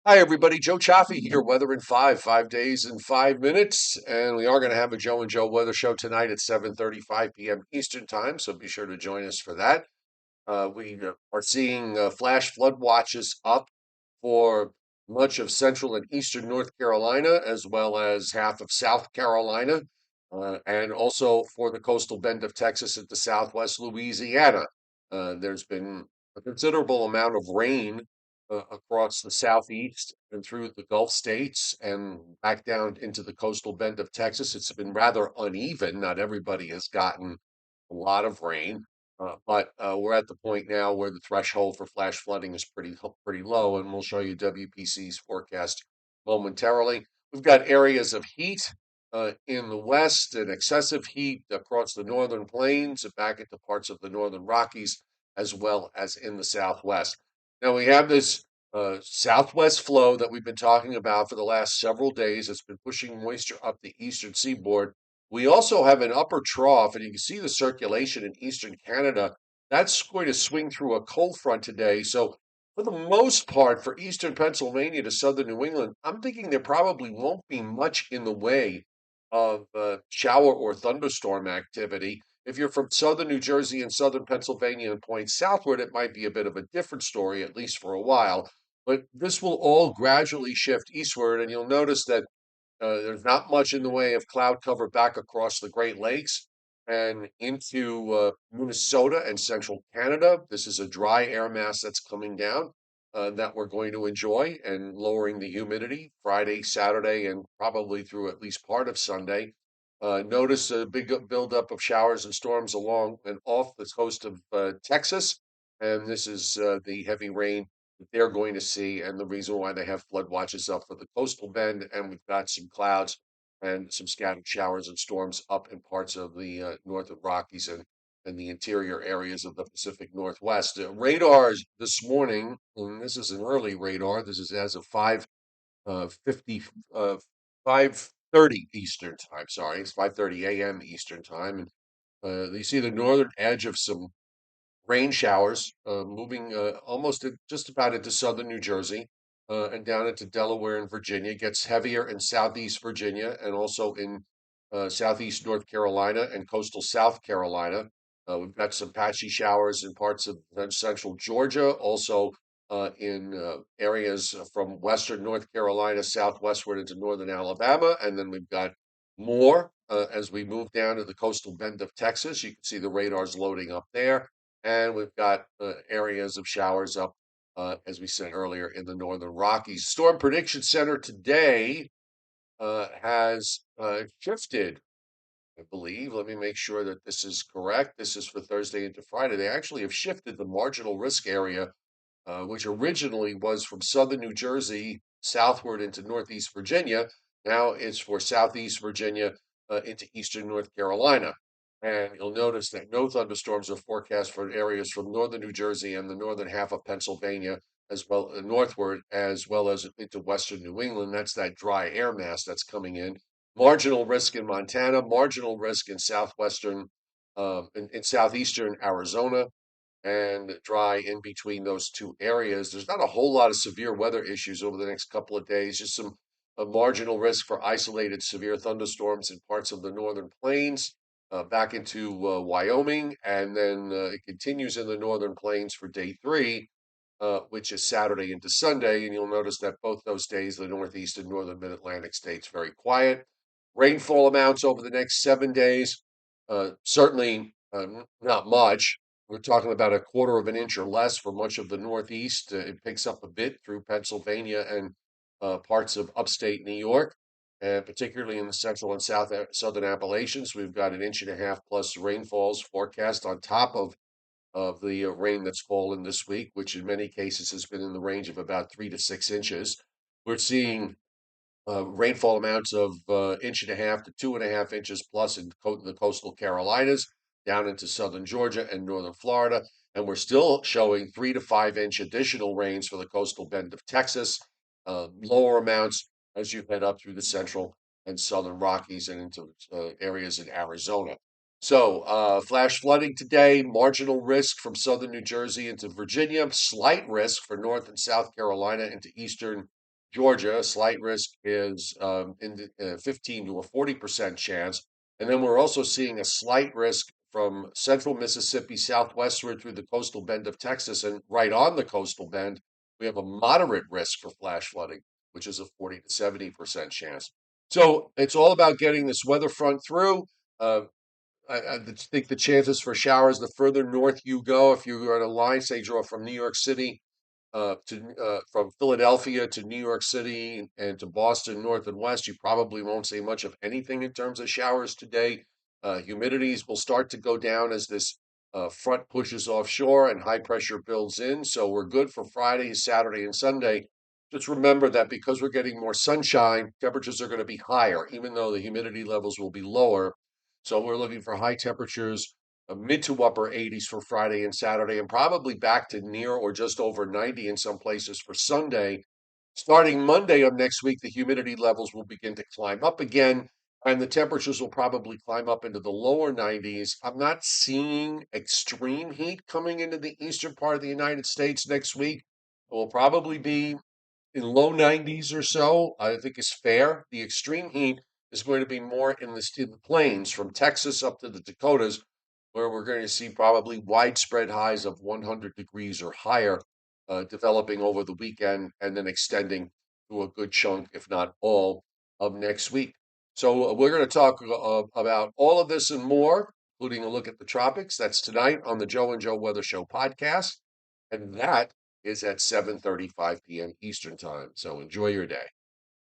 Hi, everybody. Joe Cioffi here, weather in 5 days in 5 minutes. And we are going to have a Joe and Joe weather show tonight at 7:35 p.m. Eastern time. So be sure to join us for that. We are seeing flash flood watches up for much of central and eastern North Carolina, as well as half of South Carolina, and also for the coastal bend of Texas into southwest Louisiana. There's been a considerable amount of rain across the southeast and through the Gulf states and back down into the coastal bend of Texas. It's been rather uneven. Not everybody has gotten a lot of rain. But we're at the point now where the threshold for flash flooding is pretty low, and we'll show you WPC's forecast momentarily. We've got areas of heat in the west and excessive heat across the northern plains and back into parts of the northern Rockies, as well as in the southwest. Now we have this southwest flow that we've been talking about for the last several days. It's been pushing moisture up the eastern seaboard. We also have an upper trough, and you can see the circulation in eastern Canada. That's going to swing through a cold front today. So, for the most part, for eastern Pennsylvania to southern New England, I'm thinking there probably won't be much in the way of shower or thunderstorm activity. If you're from southern New Jersey and southern Pennsylvania and point southward, it might be a bit of a different story, at least for a while. But this will all gradually shift eastward, and you'll notice that there's not much in the way of cloud cover back across the Great Lakes and into Minnesota and central Canada. This is a dry air mass that's coming down that we're going to enjoy and lowering the humidity Friday, Saturday, and probably through at least part of Sunday. Notice a big buildup of showers and storms along and off the coast of Texas. And this is the heavy rain that they're going to see, and the reason why they have flood watches up for the coastal bend, and we've got some clouds and some scattered showers and storms up in parts of the northern Rockies and the interior areas of the Pacific Northwest. Radars this morning, and this is an early radar. This is as of 50 5:30 Eastern time. Sorry, it's 5:30 a.m. Eastern time, and you see the northern edge of some rain showers moving almost just about into southern New Jersey and down into Delaware and Virginia. Gets heavier in southeast Virginia and also in southeast North Carolina and coastal South Carolina. We've got some patchy showers in parts of central Georgia, also in areas from western North Carolina southwestward into northern Alabama. And then we've got more as we move down to the coastal bend of Texas. You can see the radars loading up there. And we've got areas of showers up, as we said earlier, in the northern Rockies. Storm Prediction Center today has shifted, I believe. Let me make sure that this is correct. This is for Thursday into Friday. They actually have shifted the marginal risk area, which originally was from southern New Jersey southward into northeast Virginia. Now it's for southeast Virginia into eastern North Carolina. And you'll notice that no thunderstorms are forecast for areas from northern New Jersey and the northern half of Pennsylvania, as well northward, as well as into western New England. That's that dry air mass that's coming in. Marginal risk in Montana, marginal risk in southwestern, in southeastern Arizona, and dry in between those two areas. There's not a whole lot of severe weather issues over the next couple of days, just some a marginal risk for isolated severe thunderstorms in parts of the northern plains, back into Wyoming, and then it continues in the northern plains for day three, which is Saturday into Sunday. And you'll notice that both those days, the northeast and northern mid Atlantic states, very quiet. Rainfall amounts over the next 7 days, certainly not much. We're talking about a quarter of an inch or less for much of the Northeast. It picks up a bit through Pennsylvania and parts of upstate New York, and particularly in the central and southern Appalachians. We've got an inch and a half plus rainfalls forecast on top of the rain that's fallen this week, which in many cases has been in the range of about 3 to 6 inches. We're seeing rainfall amounts of inch and a half to 2.5 inches plus in the coastal Carolinas, down into southern Georgia and northern Florida. And we're still showing 3 to 5 inch additional rains for the coastal bend of Texas, lower amounts as you head up through the central and southern Rockies and into areas in Arizona. So, flash flooding today, marginal risk from southern New Jersey into Virginia, slight risk for North and South Carolina into eastern Georgia, a slight risk is in the 15 to a 40% chance. And then we're also seeing a slight risk from central Mississippi southwestward through the coastal bend of Texas. And right on the coastal bend, we have a moderate risk for flash flooding, which is a 40 to 70% chance. So it's all about getting this weather front through. Uh, I think the chances for showers, the further north you go, if you're on a line, say, draw from New York City to from Philadelphia to New York City and to Boston, north and west, you probably won't see much of anything in terms of showers today. Humidities will start to go down as this front pushes offshore and high pressure builds in. So we're good for Friday, Saturday, and Sunday. Just remember that because we're getting more sunshine, temperatures are going to be higher, even though the humidity levels will be lower. So we're looking for high temperatures, mid to upper 80s for Friday and Saturday, and probably back to near or just over 90 in some places for Sunday. Starting Monday of next week, the humidity levels will begin to climb up again, and the temperatures will probably climb up into the lower 90s. I'm not seeing extreme heat coming into the eastern part of the United States next week. It will probably be in low 90s or so, I think is fair. The extreme heat is going to be more in the plains from Texas up to the Dakotas, where we're going to see probably widespread highs of 100 degrees or higher developing over the weekend and then extending to a good chunk, if not all, of next week. So we're going to talk about all of this and more, including a look at the tropics. That's tonight on the Joe and Joe Weather Show podcast. And that is at 7:35 p.m. Eastern Time. So enjoy your day.